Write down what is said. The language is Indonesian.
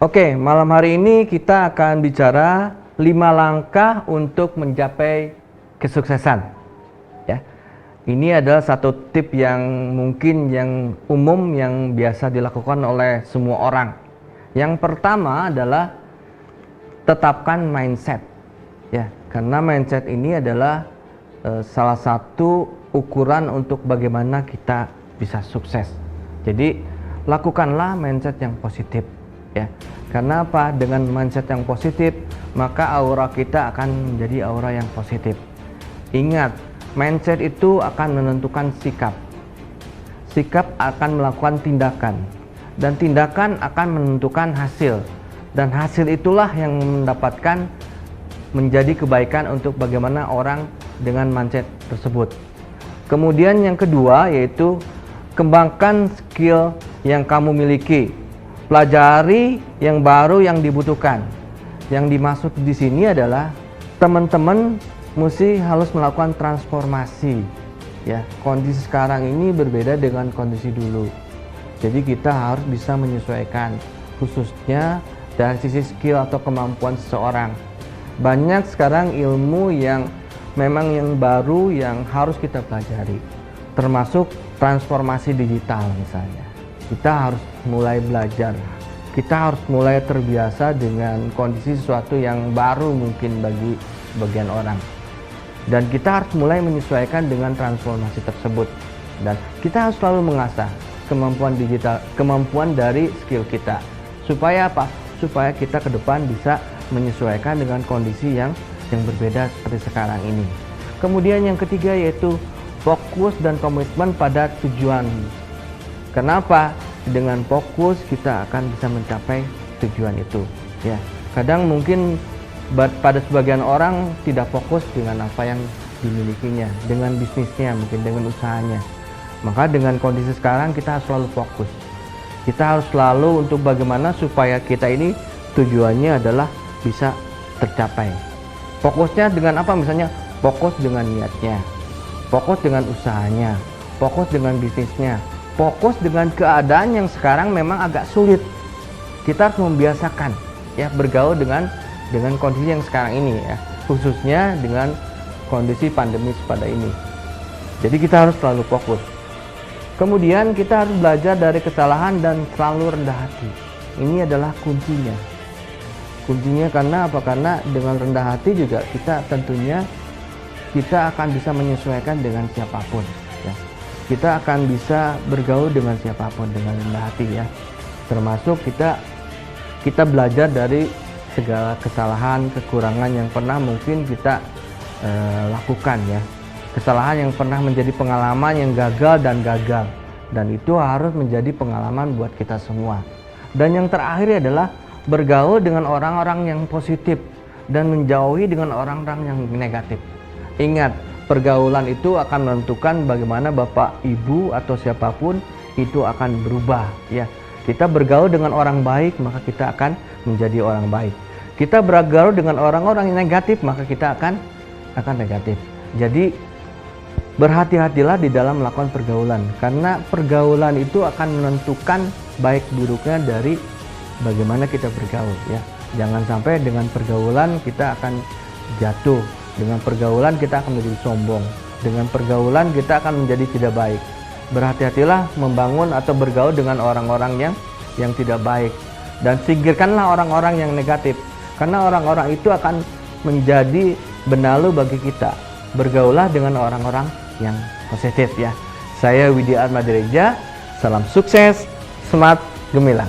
Oke, malam hari ini kita akan bicara 5 langkah untuk mencapai kesuksesan. Ya, ini adalah satu tip yang mungkin yang umum yang biasa dilakukan oleh semua orang. Yang pertama adalah tetapkan mindset. Ya, karena mindset ini adalah salah satu ukuran untuk bagaimana kita bisa sukses. Jadi, lakukanlah mindset yang positif. Ya, karena apa? Dengan mindset yang positif, maka aura kita akan menjadi aura yang positif. Ingat, mindset itu akan menentukan sikap. Sikap akan melakukan tindakan, dan tindakan akan menentukan hasil. Dan hasil itulah yang mendapatkan menjadi kebaikan untuk bagaimana orang dengan mindset tersebut. Kemudian yang kedua yaitu kembangkan skill yang kamu miliki. Pelajari yang baru yang dibutuhkan. Yang dimaksud di sini adalah teman-teman mesti harus melakukan transformasi. Ya, kondisi sekarang ini berbeda dengan kondisi dulu. Jadi kita harus bisa menyesuaikan, khususnya dari sisi skill atau kemampuan seseorang. Banyak sekarang ilmu yang memang yang baru yang harus kita pelajari, termasuk transformasi digital misalnya. Kita harus mulai belajar, kita harus mulai terbiasa dengan kondisi sesuatu yang baru mungkin bagi sebagian orang. Dan kita harus mulai menyesuaikan dengan transformasi tersebut. Dan kita harus selalu mengasah kemampuan digital, kemampuan dari skill kita. Supaya apa? Supaya kita ke depan bisa menyesuaikan dengan kondisi yang berbeda seperti sekarang ini. Kemudian yang ketiga yaitu fokus dan komitmen pada tujuan. Kenapa? Dengan fokus kita akan bisa mencapai tujuan itu. Ya, kadang mungkin pada sebagian orang tidak fokus dengan apa yang dimilikinya, dengan bisnisnya, mungkin dengan usahanya. Maka dengan kondisi sekarang kita harus selalu fokus. Kita harus selalu untuk bagaimana supaya kita ini tujuannya adalah bisa tercapai. Fokusnya dengan apa? Misalnya fokus dengan niatnya, fokus dengan usahanya, fokus dengan bisnisnya, fokus dengan keadaan yang sekarang memang agak sulit. Kita harus membiasakan ya bergaul dengan kondisi yang sekarang ini ya, khususnya dengan kondisi pandemi seperti ini. Jadi kita harus selalu fokus. Kemudian kita harus belajar dari kesalahan dan selalu rendah hati. Ini adalah kuncinya. Kuncinya karena apa? Karena dengan rendah hati juga kita tentunya kita akan bisa menyesuaikan dengan siapapun ya. Kita akan bisa bergaul dengan siapapun dengan rendah hati ya. Termasuk kita belajar dari segala kesalahan, kekurangan yang pernah mungkin kita lakukan ya. Kesalahan yang pernah menjadi pengalaman yang gagal, dan itu harus menjadi pengalaman buat kita semua. Dan yang terakhir adalah bergaul dengan orang-orang yang positif dan menjauhi dengan orang-orang yang negatif. Ingat, pergaulan itu akan menentukan bagaimana Bapak, Ibu atau siapapun itu akan berubah ya. Kita bergaul dengan orang baik, maka kita akan menjadi orang baik. Kita bergaul dengan orang-orang yang negatif, maka kita akan negatif. Jadi berhati-hatilah di dalam melakukan pergaulan, karena pergaulan itu akan menentukan baik buruknya dari bagaimana kita bergaul ya. Jangan sampai dengan pergaulan kita akan jatuh, dengan pergaulan kita akan menjadi sombong, dengan pergaulan kita akan menjadi tidak baik. Berhati-hatilah membangun atau bergaul dengan orang-orang yang tidak baik, dan singkirkanlah orang-orang yang negatif, karena orang-orang itu akan menjadi benalu bagi kita. Bergaulah dengan orang-orang yang positif ya. Saya Widhi Ahmad Direja, salam sukses, semangat gemilang.